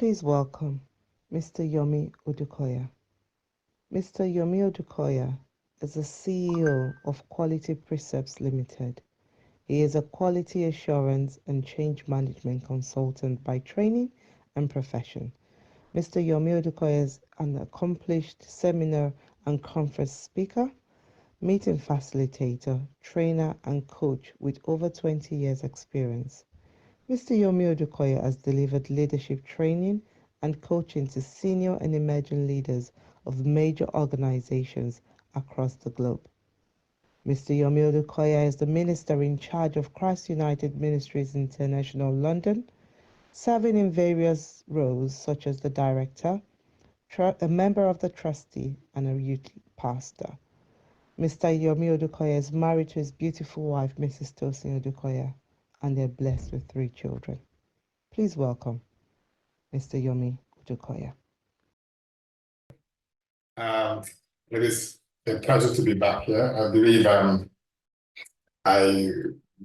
Please welcome Mr. Yomi Odukoya. Mr. Yomi Odukoya is the CEO of Quality Precepts Limited. He is a quality assurance and change management consultant by training and profession. Mr. Yomi Odukoya is an accomplished seminar and conference speaker, meeting facilitator, trainer, and coach with over 20 years experience. Mr. Yomi Odukoya has delivered leadership training and coaching to senior and emerging leaders of major organizations across the globe. Mr. Yomi Odukoya is the minister in charge of Christ United Ministries International London, serving in various roles such as the director, a member of the trustee, and a youth pastor. Mr. Yomi Odukoya is married to his beautiful wife, Mrs. Tosin Odukoya, and they're blessed with 3 children. Please welcome Mr. Yomi Odukoya. It is a pleasure to be back here. I believe I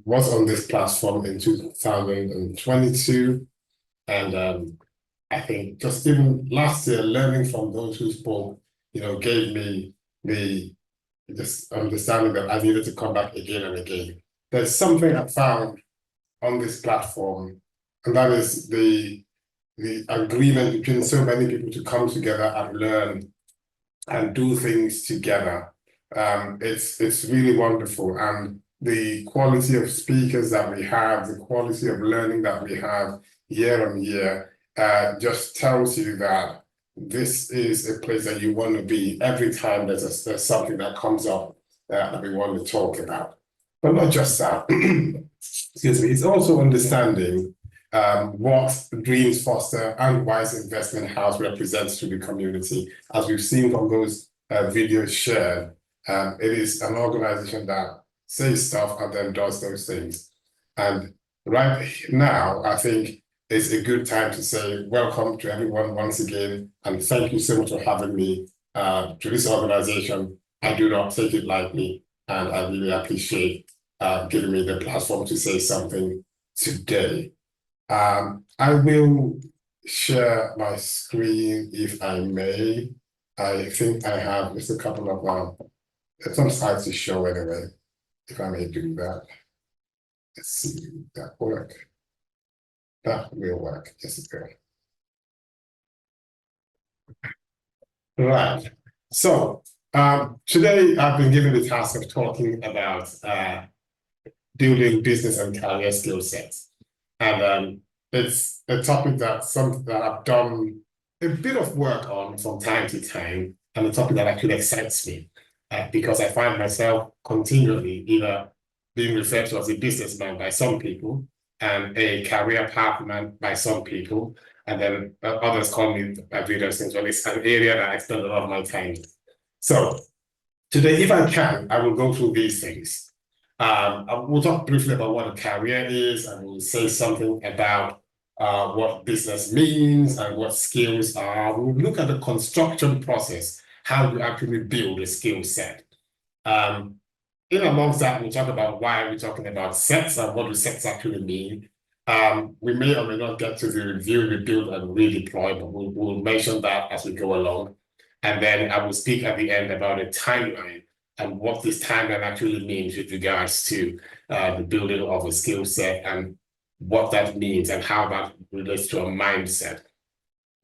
was on this platform in 2022, and I think just even last year, learning from those who spoke, gave me this understanding that I needed to come back again and again. There's something I found on this platform, and that is the agreement between so many people to come together and learn and do things together. It's really wonderful, and the quality of speakers that we have, the quality of learning that we have year on year, just tells you that this is a place that you want to be every time there's something that comes up that we want to talk about. But not just that, excuse me, it's also understanding what DreamsFoster and Wise Investment House represents to the community. As we've seen from those videos shared, it is an organization that says stuff and then does those things. And right now, I think it's a good time to say welcome to everyone once again, and thank you so much for having me to this organization. I do not take it lightly, and I really appreciate giving me the platform to say something today. I will share my screen if I may. I think I have just a couple of some slides to show anyway, if I may do that. Let's see, that work. That will work. Yes, it will. Right. So today I've been given the task of talking about building business and career skill sets. And it's a topic that I've done a bit of work on from time to time, and a topic that actually excites me because I find myself continually either being referred to as a businessman by some people and a career pathman by some people, and then others call me various things. Well, it's an area that I spend a lot of my time in. So today, if I can, I will go through these things. We'll talk briefly about what a career is, and we'll say something about what business means and what skills are. We'll look at the construction process, how you actually build a skill set. In amongst that, we'll talk about why we're talking about sets and what do sets actually mean. We may or may not get to the review, rebuild, and redeploy, but we'll mention that as we go along. And then I will speak at the end about a timeline and what this timeline actually means with regards to the building of a skill set and what that means and how that relates to a mindset.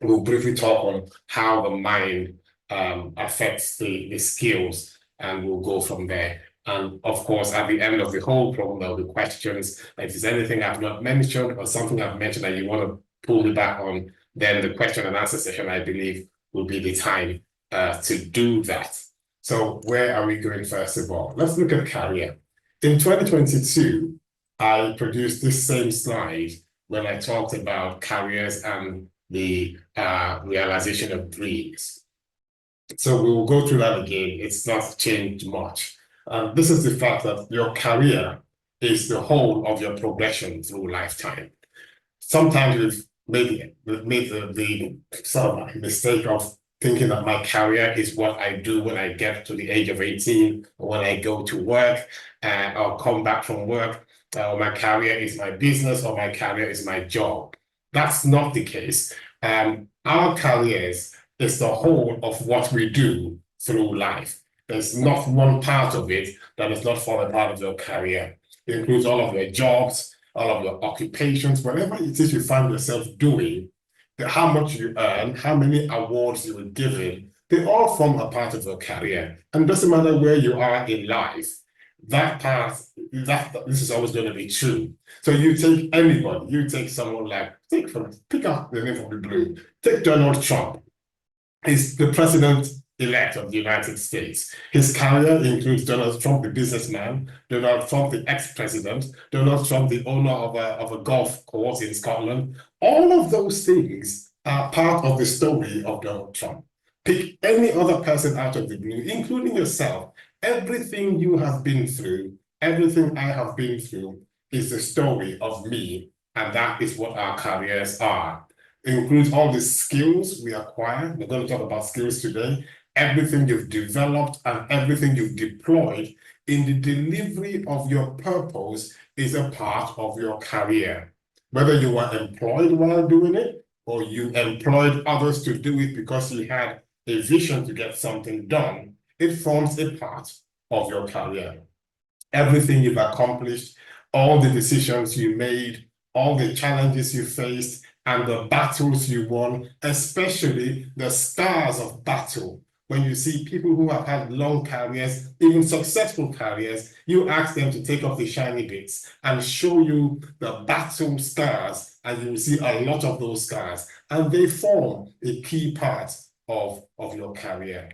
We'll briefly talk on how the mind affects the skills, and we'll go from there. And of course, at the end of the whole program, there'll be questions. If there's anything I've not mentioned or something I've mentioned that you want to pull me back on, then the question and answer session, I believe, will be the time to do that. So where are we going first of all? Let's look at career. In 2022, I produced this same slide when I talked about careers and the realization of dreams. So we will go through that again. It's not changed much. This is the fact that your career is the whole of your progression through lifetime. Sometimes we've made the sort of mistake of thinking that my career is what I do when I get to the age of 18, or when I go to work, or come back from work, or my career is my business, or my career is my job. That's not the case. Our careers is the whole of what we do through life. There's not one part of it that is not form a part of your career. It includes all of your jobs, all of your occupations, whatever it is you find yourself doing, how much you earn, how many awards you were given, they all form a part of your career. And it doesn't matter where you are in life, that part, this is always going to be true. So you take anybody, you take someone like, pick up the name from the blue, take Donald Trump. He's the president-elect of the United States. His career includes Donald Trump, the businessman, Donald Trump, the ex-president, Donald Trump, the owner of a golf course in Scotland. All of those things are part of the story of Donald Trump. Pick any other person out of the blue, including yourself. Everything you have been through, everything I have been through is the story of me, and that is what our careers are. It includes all the skills we acquire. We're going to talk about skills today. Everything you've developed and everything you've deployed in the delivery of your purpose is a part of your career. Whether you were employed while doing it or you employed others to do it because you had a vision to get something done, it forms a part of your career. Everything you've accomplished, all the decisions you made, all the challenges you faced, and the battles you won, especially the stars of battle. When you see people who have had long careers, even successful careers, you ask them to take off the shiny bits and show you the battle scars, and you will see a lot of those scars, and they form a key part of your career.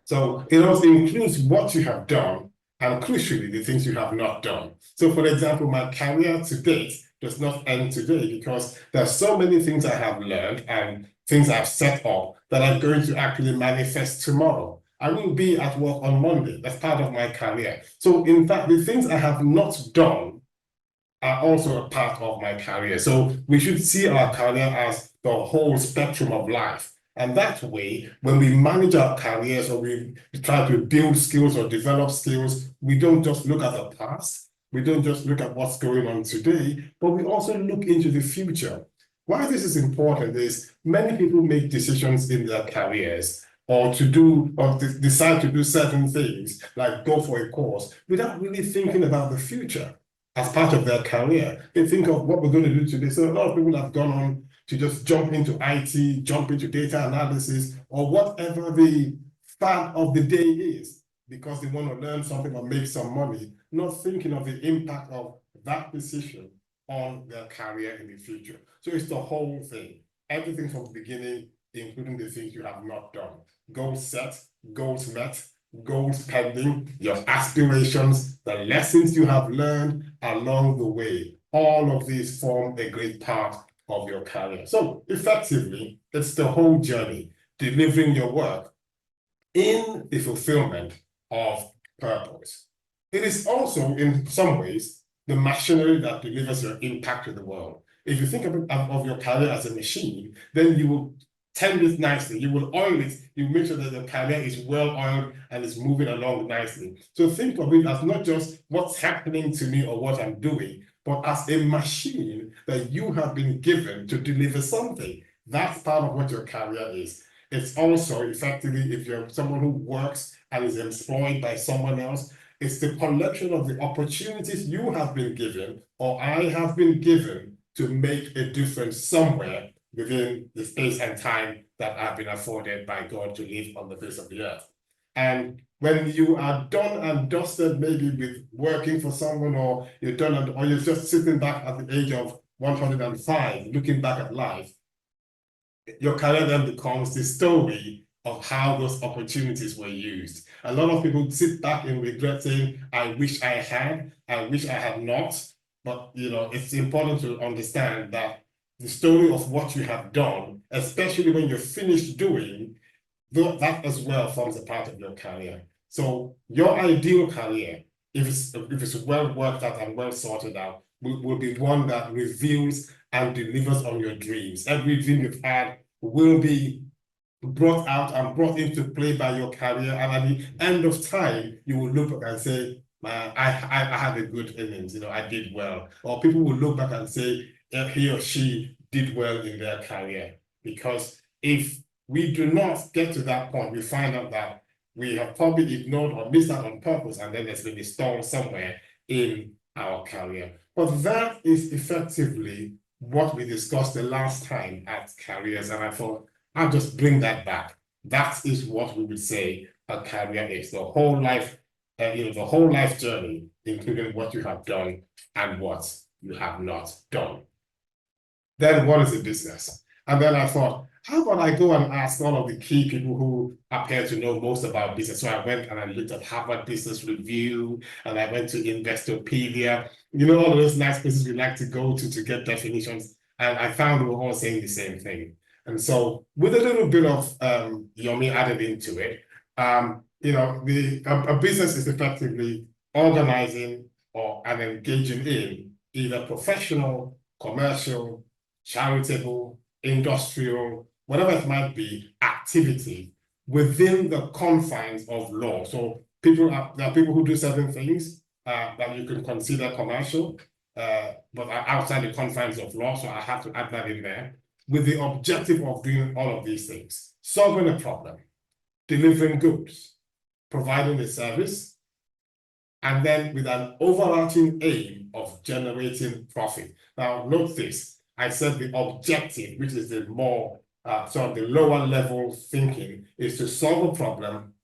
So it also includes what you have done and crucially the things you have not done. So for example, my career to date does not end today because there are so many things I have learned and things I've set up that are going to actually manifest tomorrow. I will be at work on Monday. That's part of my career. So in fact, the things I have not done are also a part of my career. So we should see our career as the whole spectrum of life. And that way, when we manage our careers or we try to build skills or develop skills, we don't just look at the past, we don't just look at what's going on today, but we also look into the future. Why this is important is many people make decisions in their careers or decide to do certain things, like go for a course, without really thinking about the future as part of their career. They think of what we're going to do today. So a lot of people have gone on to just jump into IT, jump into data analysis, or whatever the fad of the day is, because they want to learn something or make some money, not thinking of the impact of that decision on their career in the future. So it's the whole thing, everything from the beginning, including the things you have not done. Goals set, goals met, goals pending, your aspirations, the lessons you have learned along the way. All of these form a great part of your career. So effectively, it's the whole journey, delivering your work in the fulfillment of purpose. It is also, in some ways, the machinery that delivers your impact to the world. If you think of your career as a machine, then you will tend it nicely, you will oil it, you make sure that the career is well oiled and is moving along nicely. So think of it as not just what's happening to me or what I'm doing, but as a machine that you have been given to deliver something. That's part of what your career is. It's also effectively, if you're someone who works and is employed by someone else, it's the collection of the opportunities you have been given or I have been given to make a difference somewhere within the space and time that I've been afforded by God to live on the face of the earth. And when you are done and dusted, maybe with working for someone, or you're done, or you're just sitting back at the age of 105, looking back at life, your career then becomes the story of how those opportunities were used. A lot of people sit back in regret saying, I wish I had not. But it's important to understand that the story of what you have done, especially when you're finished doing, that as well forms a part of your career. So your ideal career, if it's well worked out and well sorted out, will be one that reveals and delivers on your dreams. Every dream you've had will be brought out and brought into play by your career, and at the end of time, you will look back and say, I had a good innings, I did well. Or people will look back and say, he or she did well in their career. because if we do not get to that point, we find out that we have probably ignored or missed out on purpose, and then there's been a stall somewhere in our career. But that is effectively what we discussed the last time at Careers, and I thought I'll just bring that back. That is what we would say a career is, the whole life, the whole life journey, including what you have done and what you have not done. Then what is a business? And then I thought, how about I go and ask all of the key people who appear to know most about business? So I went and I looked at Harvard Business Review, and I went to Investopedia, all of those nice places we like to go to get definitions. And I found we were all saying the same thing. And so with a little bit of Yomi added into it, a business is effectively organizing and engaging in either professional, commercial, charitable, industrial, whatever it might be, activity within the confines of law. So there are people who do certain things that you can consider commercial, but are outside the confines of law. So I have to add that in there, with the objective of doing all of these things: solving a problem, delivering goods, providing a service, and then with an overarching aim of generating profit. Now, note this. I said the objective, which is the more, the lower level thinking, is to solve a problem,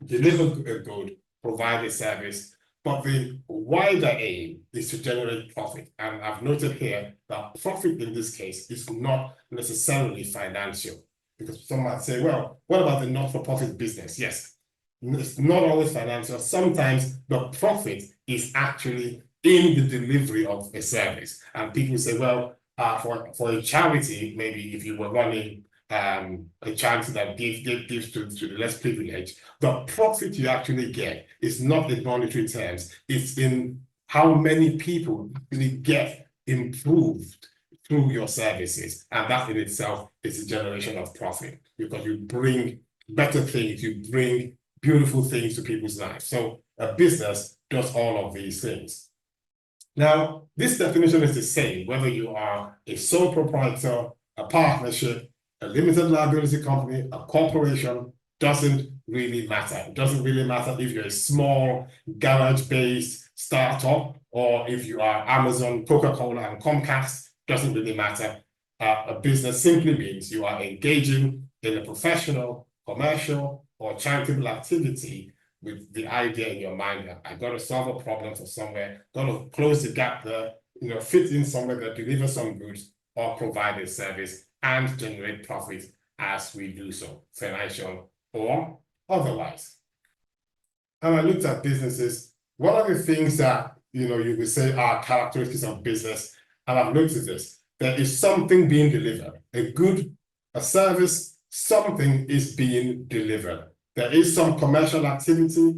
deliver a good, provide a service, but the wider aim is to generate profit. And I've noted here that profit in this case is not necessarily financial, because some might say, well, what about the not-for-profit business? Yes, it's not always financial. Sometimes the profit is actually in the delivery of a service. And people say, well, for a charity, maybe if you were running a charity that gives to the less privileged, the profit you actually get is not in monetary terms, it's in how many people really get improved through your services. And that in itself is a generation of profit, because you bring better things, you bring beautiful things to people's lives. So a business does all of these things. Now, this definition is the same whether you are a sole proprietor, a partnership, a limited liability company, a corporation. Doesn't really matter. It doesn't really matter if you're a small garage-based startup, or if you are Amazon, Coca-Cola, and Comcast. Doesn't really matter. A business simply means you are engaging in a professional, commercial, or charitable activity with the idea in your mind that I got to solve a problem for somewhere, got to close the gap there, fit in somewhere that delivers some goods or provide a service and generate profit as we do so, financial or otherwise. And I looked at businesses. What are the things that you would say are characteristics of business? And I've looked at this. There is something being delivered, a good, a service, something is being delivered. There is some commercial activity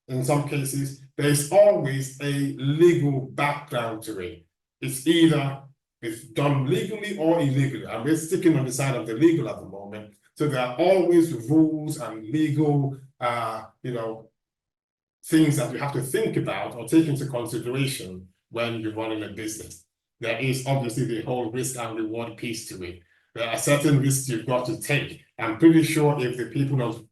in some cases. There is always a legal background to it. It's either it's done legally or illegally. And we're sticking on the side of the legal at the moment. So there are always rules and legal, things that you have to think about or take into consideration when you're running a business. There is obviously the whole risk and reward piece to it. There are certain risks you've got to take. I'm pretty sure if the people of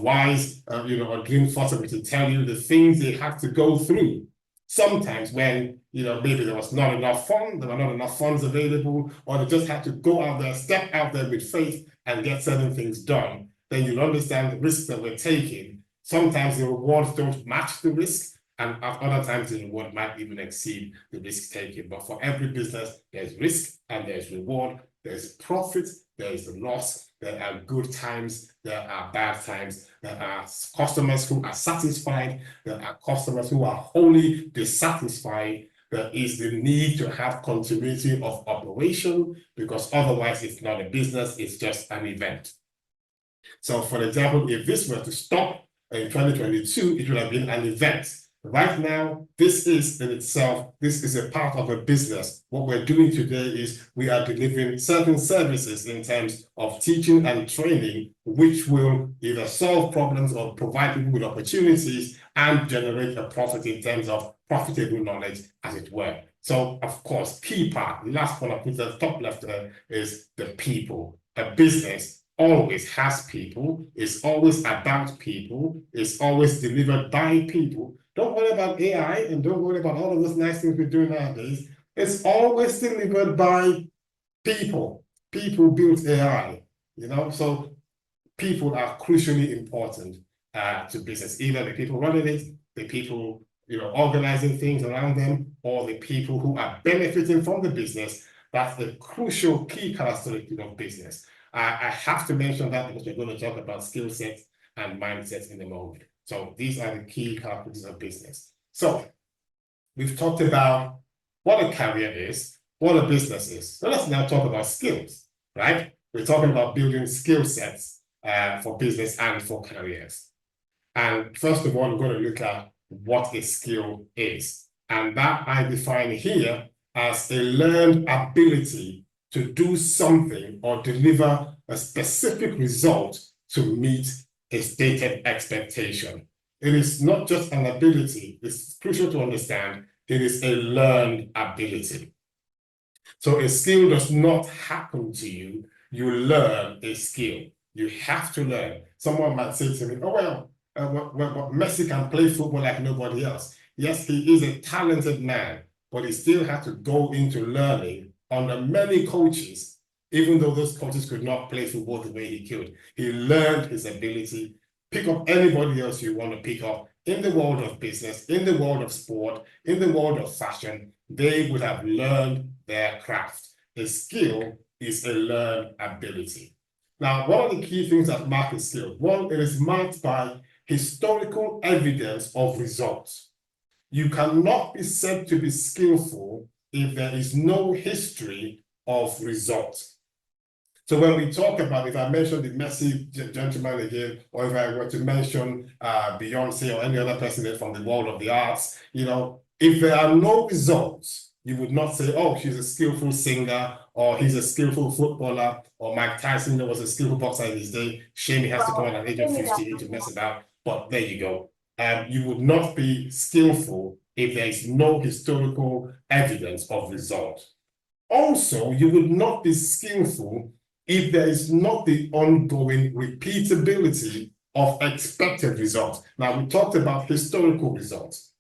WISE, or DreamsFoster were to tell you the things they have to go through, sometimes when, maybe there was not enough funds, there were not enough funds available, or they just had to go out there, step out there with faith and get certain things done, then you'll understand the risks that we're taking. Sometimes the rewards don't match the risk, and at other times the reward might even exceed the risk taken. But for every business, there's risk and there's reward, there's profit, there is loss, there are good times, there are bad times, there are customers who are satisfied, there are customers who are wholly dissatisfied. There is the need to have continuity of operation, because otherwise it's not a business, it's just an event. So for example, if this were to stop in 2022, it would have been an event. Right now, this is in itself, this is a part of a business. What we're doing today is we are delivering certain services in terms of teaching and training, which will either solve problems or provide people with opportunities and generate a profit in terms of profitable knowledge, as it were. So, of course, key part, the last one I put at the top left there is the people. A business always has people, it's always about people, it's always delivered by people. Don't worry about AI and don't worry about all of those nice things we're doing nowadays. It's always delivered by people. People build AI, so people are crucially important to business, either the people running it, the people organizing things around them, or the people who are benefiting from the business. That's the crucial key characteristic of business. I have to mention that because we're going to talk about skill sets and mindsets in a moment. So these are the key characteristics of business. So we've talked about what a career is, what a business is. So let's now talk about skills, right? We're talking about building skill sets for business and for careers. And first of all, we're going to look at what a skill is. And that I define here as a learned ability to do something or deliver a specific result to meet a stated expectation. It is not just an ability, it's crucial to understand, it is a learned ability. So a skill does not happen to you, you learn a skill. You have to learn. Someone might say to me, oh, well, Messi can play football like nobody else. Yes, he is a talented man, but he still had to go into learning under many coaches, even though those coaches could not play football the way he could. He learned his ability. Pick up anybody else you want to pick up in the world of business, in the world of sport, in the world of fashion. They would have learned their craft. A skill is a learned ability. Now, one of the key things that mark a skill, one, it is marked by historical evidence of results. You cannot be said to be skillful if there is no history of results. So when we talk about, if I mention the Messi gentleman again, or if I were to mention Beyonce or any other person from the world of the arts, if there are no results, you would not say, oh, she's a skillful singer, or he's a skillful footballer, or Mike Tyson was a skillful boxer in his day. Shame he has to come at the age of 58 to mess about, but there you go. You would not be skillful if there is no historical evidence of result. Also, you would not be skillful if there is not the ongoing repeatability of expected results. Now, we talked about historical results,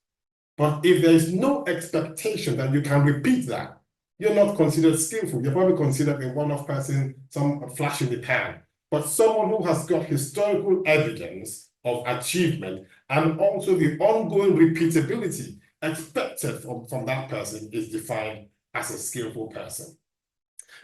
but if there is no expectation that you can repeat that, you're not considered skillful. You're probably considered a one-off person, some flash in the pan. But someone who has got historical evidence of achievement and also the ongoing repeatability expected from that person is defined as a skillful person.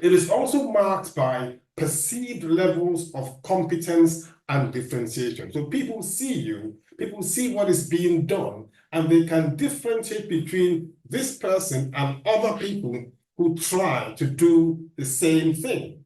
It is also marked by perceived levels of competence and differentiation. So people see you, people see what is being done, and they can differentiate between this person and other people who try to do the same thing.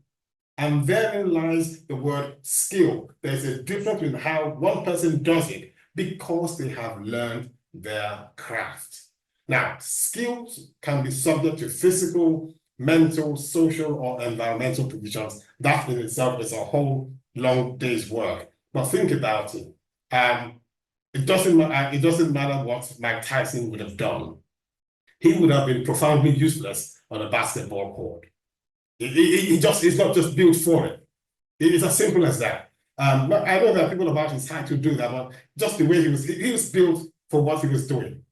And therein lies the word skill. There's a difference in how one person does it because they have learned their craft. Now, skills can be subject to physical, mental, social, or environmental conditions. That in itself is a whole long day's work. But think about it. It doesn't matter what Mike Tyson would have done. He would have been profoundly useless on a basketball court. It's not just built for it. It is as simple as that. I know there are people about his height who do that, but just the way he was built for what he was doing.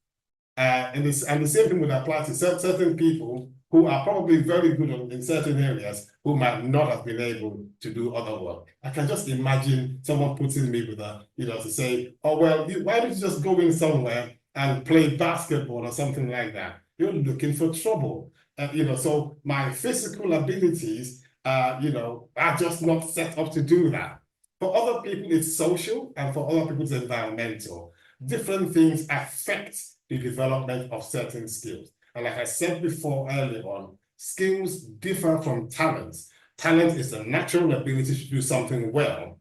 And the same thing would apply to certain people who are probably very good in certain areas who might not have been able to do other work. I can just imagine someone putting me with to say, oh, well, why don't you just go in somewhere and play basketball or something like that? You're looking for trouble. So my physical abilities, are just not set up to do that. For other people, it's social, and for other people, it's environmental. Different things affect the development of certain skills. And like I said before earlier on, skills differ from talents. Talent is a natural ability to do something well.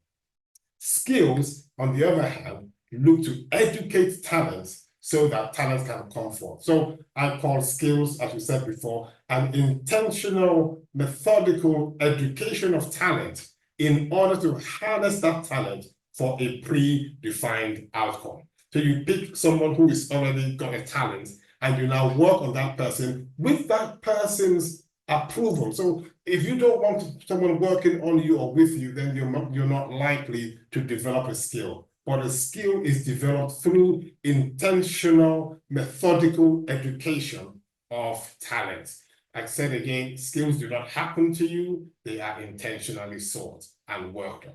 Skills, on the other hand, look to educate talents so that talent can come forth. So I call skills, as we said before, an intentional, methodical education of talent in order to harness that talent for a predefined outcome. So you pick someone who is already got a talent and you now work on that person with that person's approval. So if you don't want someone working on you or with you, then you're not likely to develop a skill. But a skill is developed through intentional, methodical education of talents. Like I said again, skills do not happen to you, they are intentionally sought and worked on.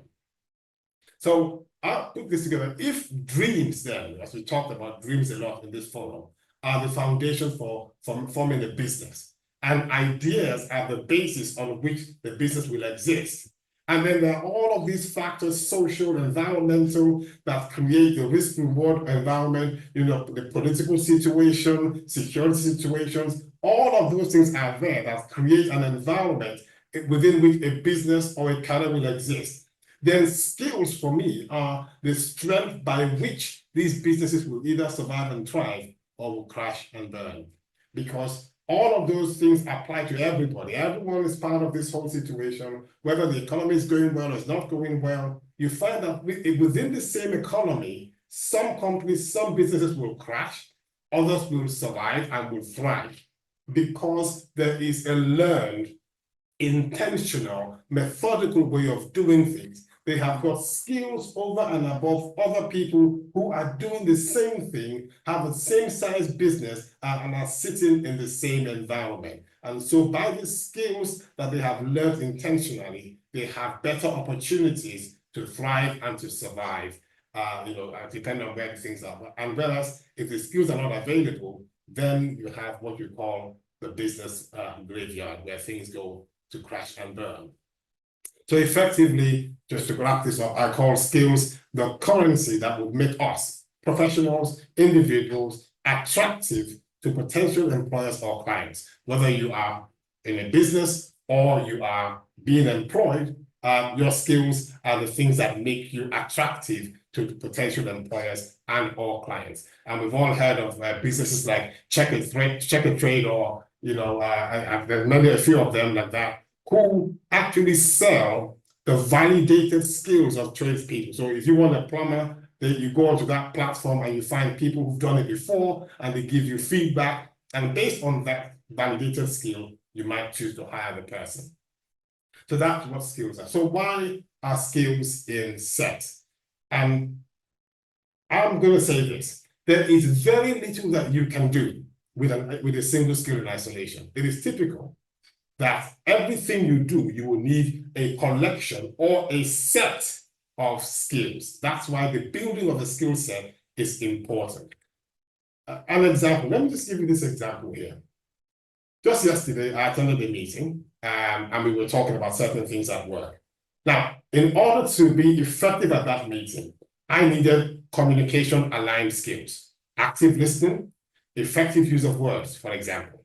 So I'll put this together. If dreams then, as we talked about dreams a lot in this forum, are the foundation for forming a business, and ideas are the basis on which the business will exist. And then there are all of these factors, social, environmental, that create the risk-reward environment, the political situation, security situations, all of those things are there that create an environment within which a business or a career will exist. Then skills for me are the strength by which these businesses will either survive and thrive or will crash and burn. Because all of those things apply to everybody. Everyone is part of this whole situation, whether the economy is going well or it's not going well. You find that within the same economy, some companies, some businesses will crash, others will survive and will thrive, because there is a learned, intentional, methodical way of doing things. They have got skills over and above other people who are doing the same thing, have the same size business, and are sitting in the same environment. And so by the skills that they have learned intentionally, they have better opportunities to thrive and to survive, depending on where things are. And whereas if the skills are not available, then you have what you call the business graveyard, where things go to crash and burn. So effectively, just to wrap this up, I call skills the currency that would make us, professionals, individuals, attractive to potential employers or clients. Whether you are in a business or you are being employed, your skills are the things that make you attractive to potential employers and or clients. And we've all heard of businesses like Check a Trade, or there's a few of them like that, who actually sell the validated skills of tradespeople. So if you want a plumber, then you go onto that platform and you find people who've done it before, and they give you feedback. And based on that validated skill, you might choose to hire the person. So that's what skills are. So why are skills in sets? And I'm going to say this: there is very little that you can do with a single skill in isolation. It is typical that everything you do, you will need a collection or a set of skills. That's why the building of a skill set is important. An example, let me just give you this example here. Just yesterday, I attended a meeting, and we were talking about certain things at work. Now, in order to be effective at that meeting, I needed communication-aligned skills, active listening, effective use of words, for example.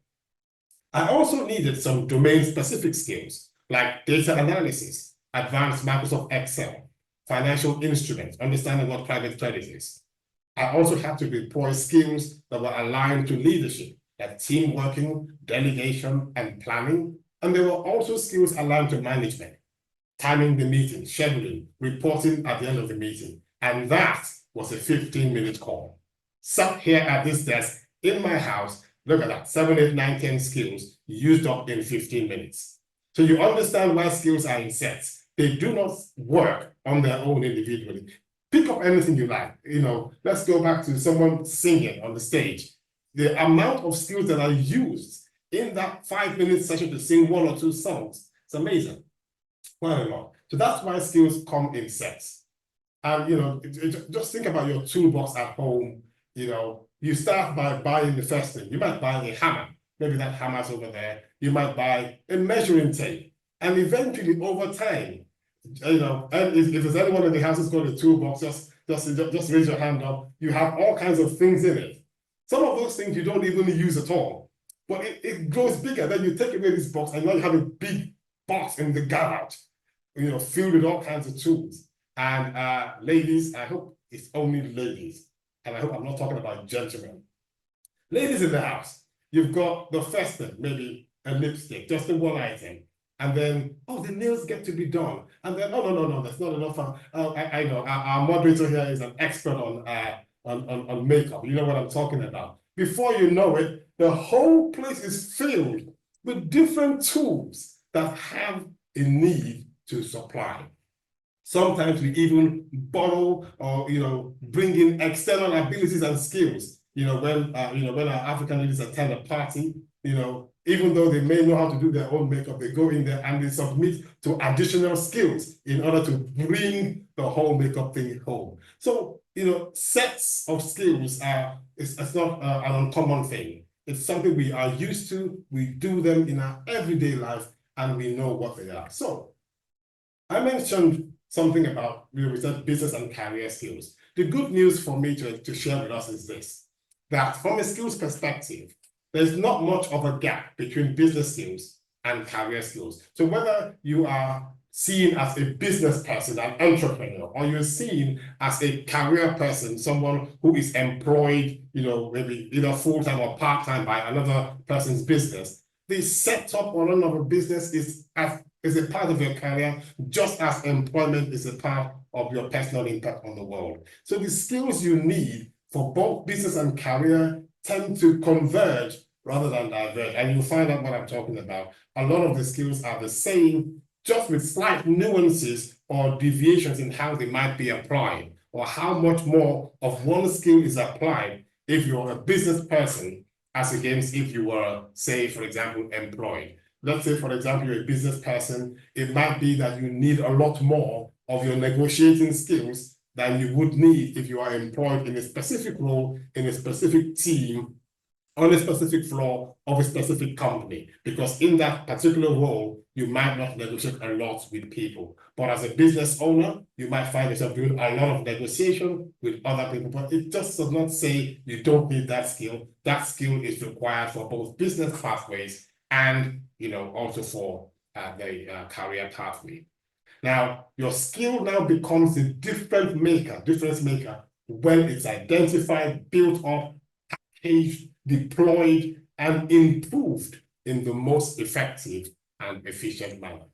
I also needed some domain-specific skills like data analysis, advanced Microsoft Excel, financial instruments, understanding what private credit is. I also had to deploy skills that were aligned to leadership, like team working, delegation, and planning. And there were also skills aligned to management, timing the meeting, scheduling, reporting at the end of the meeting. And that was a 15-minute call. Sat here at this desk in my house. Look at that, 7, 8, 9, 10 skills used up in 15 minutes. So you understand why skills are in sets. They do not work on their own individually. Pick up anything you like. Let's go back to someone singing on the stage. The amount of skills that are used in that 5-minute session to sing 1 or 2 songs, it's amazing. Quite a lot. So that's why skills come in sets. And just think about your toolbox at home. You start by buying the first thing. You might buy a hammer. Maybe that hammer's over there. You might buy a measuring tape. And eventually, over time, and if there's anyone in the house who's got a toolbox, just raise your hand up. You have all kinds of things in it. Some of those things you don't even use at all. But it grows bigger. Then you take away this box, and now you have a big box in the garage, filled with all kinds of tools. And ladies, I hope it's only ladies. And I hope I'm not talking about gentlemen. Ladies in the house, you've got the first thing, maybe a lipstick, just the one item. And then, the nails get to be done. And then, no, that's not enough. I know, our moderator here is an expert on makeup. You know what I'm talking about. before you know it, the whole place is filled with different tools that have a need to supply. Sometimes we even borrow or bring in external abilities and skills. When our African ladies attend a party, even though they may know how to do their own makeup, they go in there and they submit to additional skills in order to bring the whole makeup thing home. So sets of skills it's not an uncommon thing. It's something we are used to. We do them in our everyday life, and we know what they are. So I mentioned something about, we said business and career skills. The good news for me to share with us is this, that from a skills perspective, there's not much of a gap between business skills and career skills. So whether you are seen as a business person, an entrepreneur, or you're seen as a career person, someone who is employed, maybe either full-time or part-time by another person's business, the setup or run of a business is a part of your career, just as employment is a part of your personal impact on the world. So the skills you need for both business and career tend to converge rather than diverge. And you'll find out what I'm talking about. A lot of the skills are the same, just with slight nuances or deviations in how they might be applied, or how much more of one skill is applied if you're a business person as against if you were, say, for example, employed. Let's say, for example, you're a business person, it might be that you need a lot more of your negotiating skills than you would need if you are employed in a specific role, in a specific team, on a specific floor of a specific company, because in that particular role, you might not negotiate a lot with people. But as a business owner, you might find yourself doing a lot of negotiation with other people, but it just does not say you don't need that skill. That skill is required for both business pathways and also for the career pathway. Now, your skill now becomes the difference maker when it's identified, built up, packaged, deployed, and improved in the most effective and efficient manner.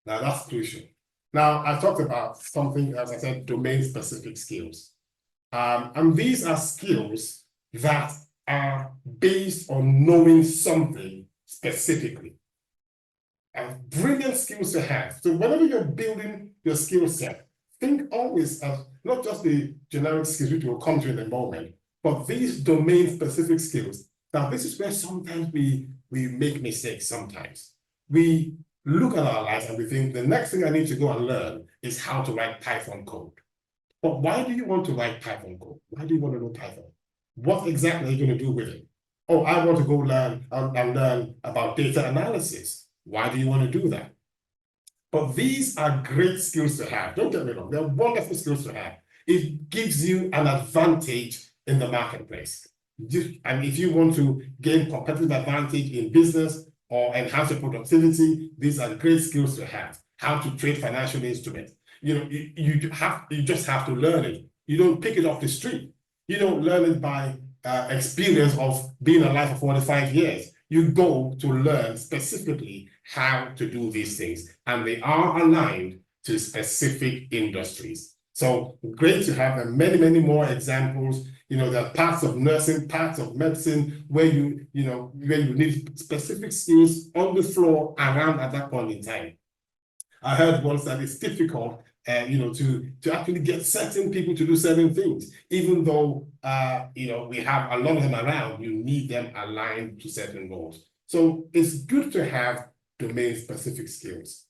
Now, that's crucial. Now, I talked about something, as I said, domain-specific skills. And these are skills that are based on knowing something specifically. And brilliant skills to have. So whenever you're building your skill set, think always of not just the generic skills, which will come to in a moment, but these domain-specific skills. Now, this is where sometimes we make mistakes sometimes. We look at our lives and we think the next thing I need to go and learn is how to write Python code. But why do you want to write Python code? Why do you want to know Python? What exactly are you going to do with it? Oh, I want to go learn and learn about data analysis. Why do you want to do that? But these are great skills to have. Don't get me wrong. They're wonderful skills to have. It gives you an advantage in the marketplace. And if you want to gain competitive advantage in business or enhance your productivity, these are great skills to have. How to trade financial instruments. You just have to learn it. You don't pick it off the street. You don't learn it by experience of being alive for 45 years. You go to learn specifically how to do these things, and they are aligned to specific industries. So great to have many, many more examples. There are parts of nursing, parts of medicine where you need specific skills on the floor around at that point in time. I heard once that it's difficult, to actually get certain people to do certain things, even though we have a lot of them around. You need them aligned to certain goals. So it's good to have domain-specific skills.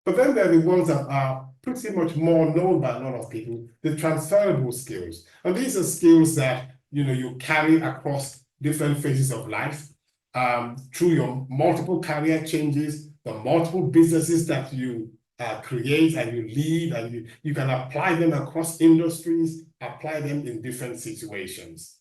But then there are the ones that are pretty much more known by a lot of people, the transferable skills. And these are skills that you carry across different phases of life, through your multiple career changes, the multiple businesses that you create and you lead, and you can apply them across industries, apply them in different situations.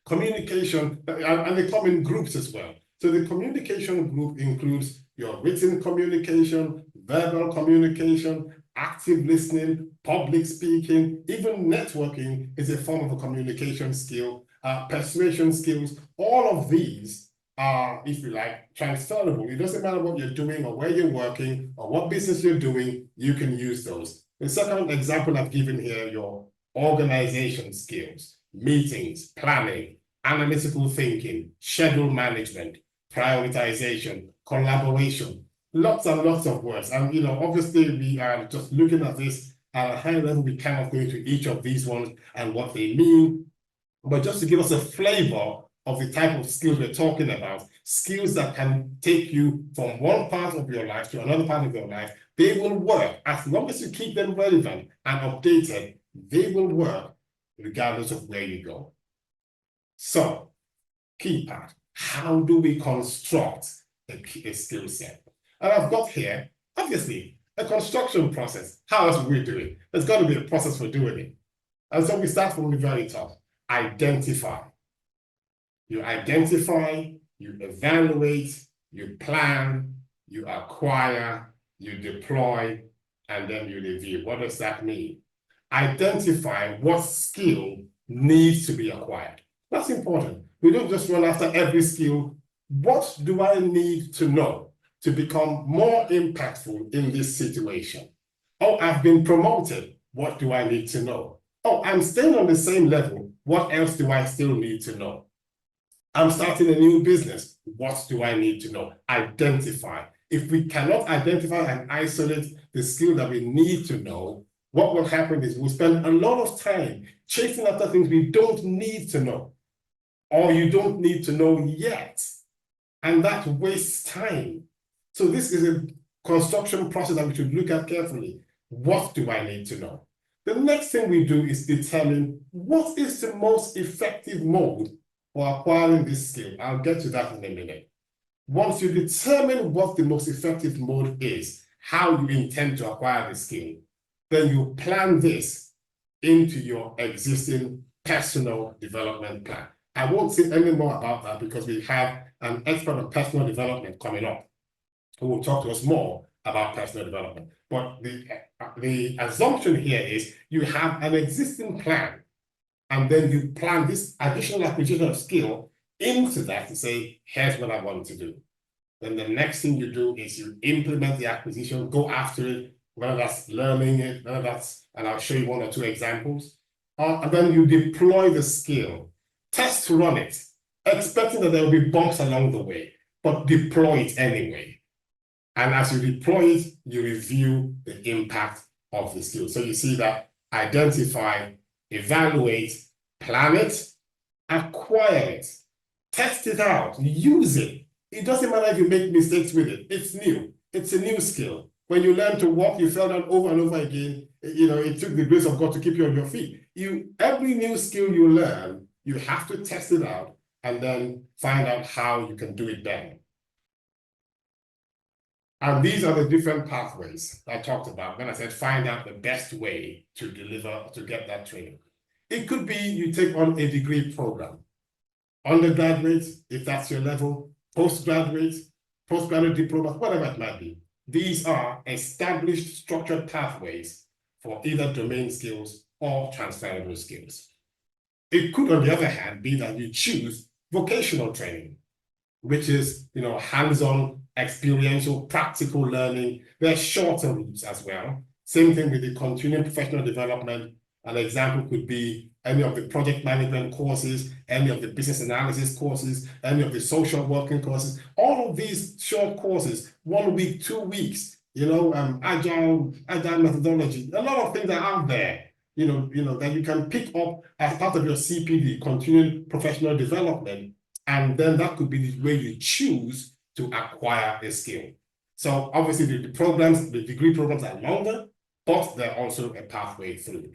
Communication, and they come in groups as well. So the communication group includes your written communication, verbal communication, active listening, public speaking, even networking is a form of a communication skill, persuasion skills. All of these are, if you like, transferable. It doesn't matter what you're doing or where you're working or what business you're doing, you can use those. The second example I've given here, your organization skills, meetings, planning, analytical thinking, schedule management, prioritization, collaboration, lots and lots of words. And, you know, obviously we are just looking at this at a high level. We cannot go into each of these ones and what they mean, but just to give us a flavor of the type of skills we're talking about, skills that can take you from one part of your life to another part of your life. They will work as long as you keep them relevant and updated. They will work regardless of where you go. So, key part, how do we construct a skill set? And I've got here, obviously, a construction process. How else would we do it? There's got to be a process for doing it. And so we start from the very top. Identify. You identify, you evaluate, you plan, you acquire, you deploy, and then you review. What does that mean? Identify what skill needs to be acquired. That's important. We don't just run after every skill. What do I need to know to become more impactful in this situation? Oh, I've been promoted. What do I need to know? Oh, I'm staying on the same level. What else do I still need to know? I'm starting a new business. What do I need to know? Identify. If we cannot identify and isolate the skill that we need to know, what will happen is we'll spend a lot of time chasing after things we don't need to know, or you don't need to know yet. And that wastes time. So this is a construction process that we should look at carefully. What do I need to know? The next thing we do is determine what is the most effective mode for acquiring this skill. I'll get to that in a minute. Once you determine what the most effective mode is, how you intend to acquire the skill, then you plan this into your existing personal development plan. I won't say any more about that because we have an expert on personal development coming up who will talk to us more about personal development. But the assumption here is you have an existing plan, and then you plan this additional acquisition of skill into that to say, here's what I want to do. Then the next thing you do is you implement the acquisition, go after it, whether that's learning it, whether that's, and I'll show you one or two examples. And then you deploy the skill, test run it, expecting that there will be bumps along the way, but deploy it anyway. And as you deploy it, you review the impact of the skill. So you see that identify, evaluate, plan it, acquire it, test it out, use it. It doesn't matter if you make mistakes with it. It's new. It's a new skill. When you learn to walk, you fell down over and over again. You know, it took the grace of God to keep you on your feet. Every new skill you learn, you have to test it out and then find out how you can do it better. And these are the different pathways I talked about when I said find out the best way to deliver, to get that training. It could be you take on a degree program. Undergraduate, if that's your level, postgraduate diploma, whatever it might be. These are established structured pathways for either domain skills or transferable skills. It could, on the other hand, be that you choose vocational training, which is, you know, hands-on, experiential, practical learning. There are shorter routes as well. Same thing with the continuing professional development. An example could be any of the project management courses, any of the business analysis courses, any of the social working courses. All of these short courses, 1 week, 2 weeks, you know, agile methodology. A lot of things are out there, you know, that you can pick up as part of your CPD, continuing professional development. And then that could be the way you choose to acquire a skill. So obviously the programs, the degree programs are longer, but they're also a pathway through.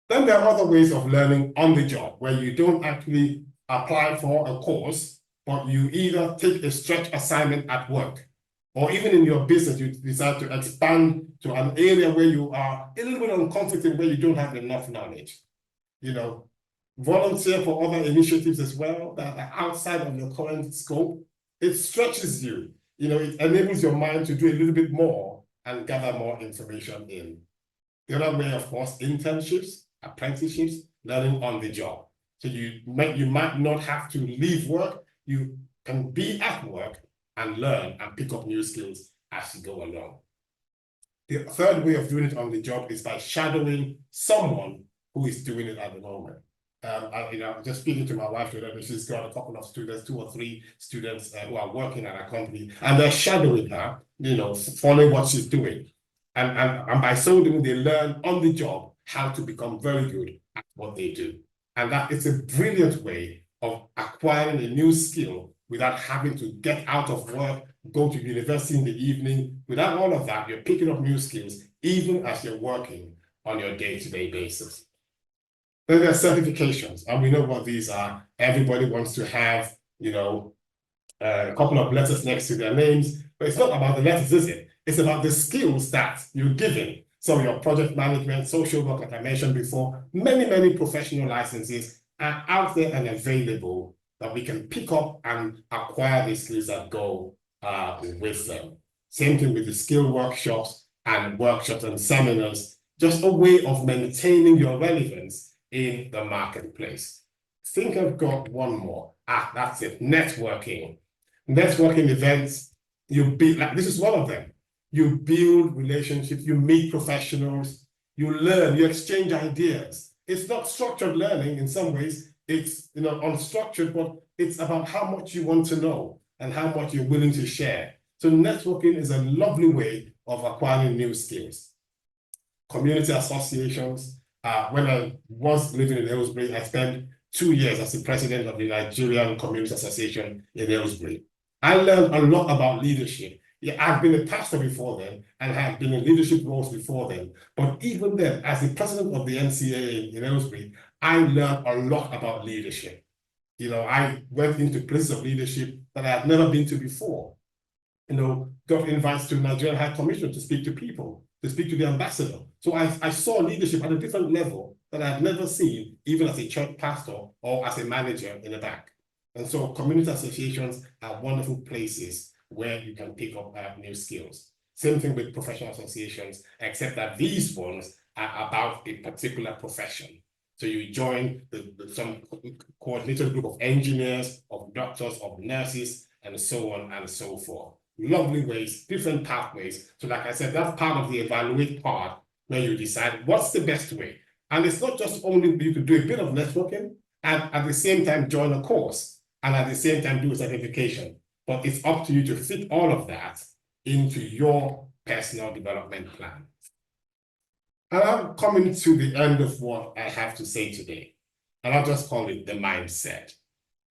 Then there are other ways of learning on the job where you don't actually apply for a course, but you either take a stretch assignment at work, or even in your business, you decide to expand to an area where you are a little bit uncomfortable, where you don't have enough knowledge. You know, volunteer for other initiatives as well that are outside of your current scope. It stretches you, you know, it enables your mind to do a little bit more and gather more information in. The other way, of course, internships, apprenticeships, learning on the job. So you might not have to leave work. You can be at work and learn and pick up new skills as you go along. The third way of doing it on the job is by shadowing someone who is doing it at the moment. just speaking to my wife today, she's got a couple of students, 2 or 3 students who are working at a company, and they're shadowing her, following what she's doing. And by so doing, they learn on the job how to become very good at what they do. And that it's a brilliant way of acquiring a new skill without having to get out of work, go to university in the evening. Without all of that, you're picking up new skills, even as you're working on your day-to-day basis. Then there are certifications, and we know what these are. Everybody wants to have, a couple of letters next to their names, but it's not about the letters, is it? It's about the skills that you're given. So your project management, social work, like I mentioned before, many professional licenses are out there and available that we can pick up and acquire the skills that go with them. Same thing with the skill workshops and seminars, just a way of maintaining your relevance in the marketplace. I think I've got one more. That's it, networking. Networking events, this is one of them. You build relationships, you meet professionals, you learn, you exchange ideas. It's not structured learning in some ways, it's unstructured, but it's about how much you want to know and how much you're willing to share. So networking is a lovely way of acquiring new skills. Community associations. When I was living in Aylesbury, I spent 2 years as the president of the Nigerian Community Association in Aylesbury. I learned a lot about leadership. Yeah, I've been a pastor before then and have been in leadership roles before then. But even then, as the president of the NCAA in Aylesbury, I learned a lot about leadership. I went into places of leadership that I had never been to before. Got invites to Nigerian High Commission to speak to people, to speak to the ambassador. So I saw leadership at a different level that I had never seen, even as a church pastor or as a manager in a bank. And so community associations are wonderful places where you can pick up new skills. Same thing with professional associations, except that these ones are about a particular profession. So you join some coordinated group of engineers, of doctors, of nurses, and so on and so forth. Lovely ways, different pathways. So like I said, that's part of the evaluate part where you decide what's the best way. And it's not just only you could do a bit of networking and at the same time join a course and at the same time do a certification. But it's up to you to fit all of that into your personal development plan. And I'm coming to the end of what I have to say today. And I'll just call it the mindset,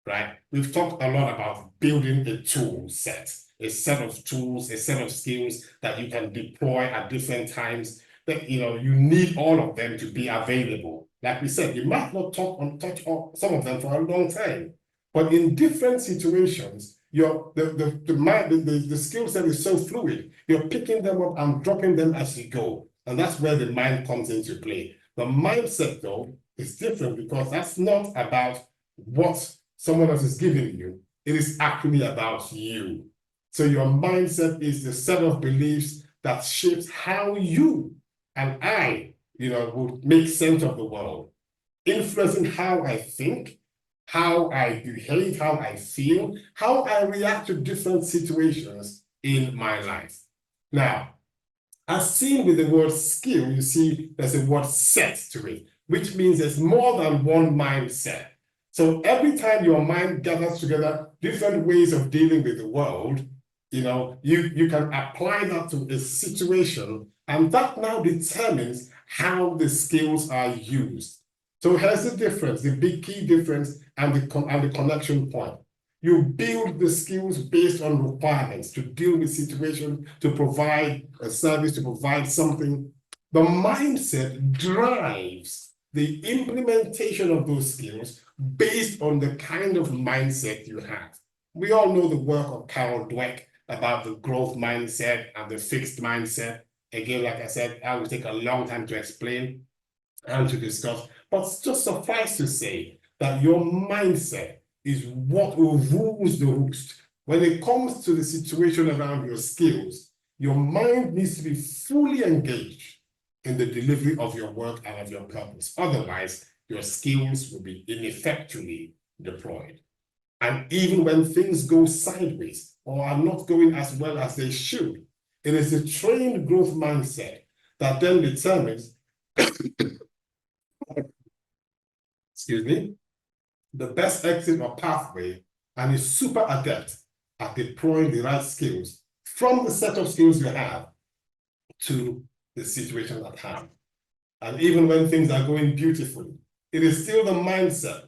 right? We've talked a lot about building a tool set, a set of tools, a set of skills that you can deploy at different times. That you need all of them to be available. Like we said, you might not touch some of them for a long time, but in different situations, the skill set is so fluid. You're picking them up and dropping them as you go. And that's where the mind comes into play. The mindset, though, is different because that's not about what someone else is giving you. It is actually about you. So your mindset is the set of beliefs that shapes how you and I, would make sense of the world, influencing how I think, how I behave, how I feel, how I react to different situations in my life. Now, as seen with the word skill, you see there's a word set to it, which means there's more than one mindset. So every time your mind gathers together different ways of dealing with the world, you can apply that to a situation, and that now determines how the skills are used. So here's the difference, the big key difference and the connection point. You build the skills based on requirements to deal with situations, to provide a service, to provide something. The mindset drives the implementation of those skills based on the kind of mindset you have. We all know the work of Carol Dweck about the growth mindset and the fixed mindset. Again, like I said, I will take a long time to explain and to discuss, but just suffice to say that your mindset is what rules the roost. When it comes to the situation around your skills, your mind needs to be fully engaged in the delivery of your work and of your purpose. Otherwise, your skills will be ineffectually deployed. And even when things go sideways or are not going as well as they should, it is a trained growth mindset that then determines the best exit or pathway and is super adept at deploying the right skills from the set of skills you have to the situation at hand. And even when things are going beautifully, it is still the mindset,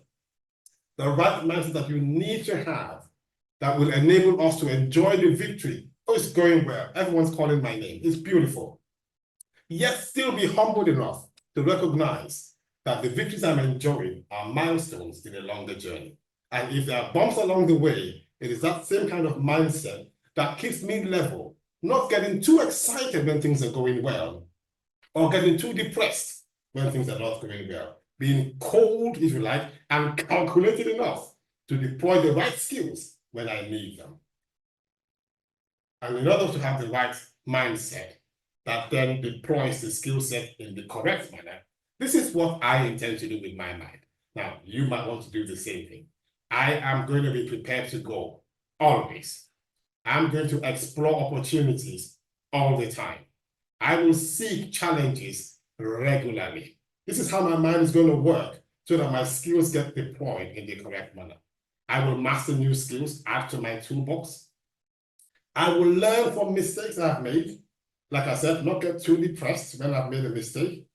the right mindset that you need to have that will enable us to enjoy the victory. Oh, it's going well. Everyone's calling my name. It's beautiful. Yet still be humbled enough to recognize that the victories I'm enjoying are milestones in a longer journey. And if there are bumps along the way, it is that same kind of mindset that keeps me level, not getting too excited when things are going well, or getting too depressed when things are not going well. Being cold, if you like, and calculated enough to deploy the right skills when I need them. And in order to have the right mindset that then deploys the skill set in the correct manner, this is what I intend to do with my mind. Now, you might want to do the same thing. I am going to be prepared to go, always. I'm going to explore opportunities all the time. I will seek challenges regularly. This is how my mind is going to work so that my skills get deployed in the correct manner. I will master new skills, add to my toolbox. I will learn from mistakes I've made. Like I said, not get too depressed when I've made a mistake,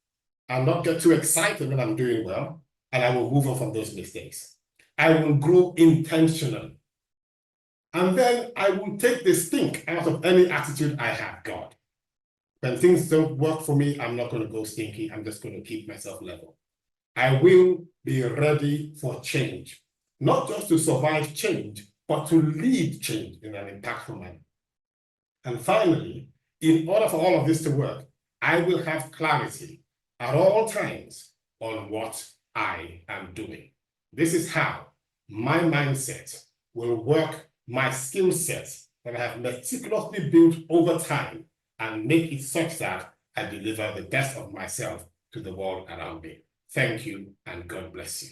and not get too excited when I'm doing well, and I will move on from those mistakes. I will grow intentionally. And then I will take the stink out of any attitude I have got. When things don't work for me, I'm not going to go stinky. I'm just going to keep myself level. I will be ready for change, not just to survive change, but to lead change in an impactful manner. And finally, in order for all of this to work, I will have clarity at all times on what I am doing. This is how my mindset will work my skill set that I have meticulously built over time and make it such that I deliver the best of myself to the world around me. Thank you, and God bless you.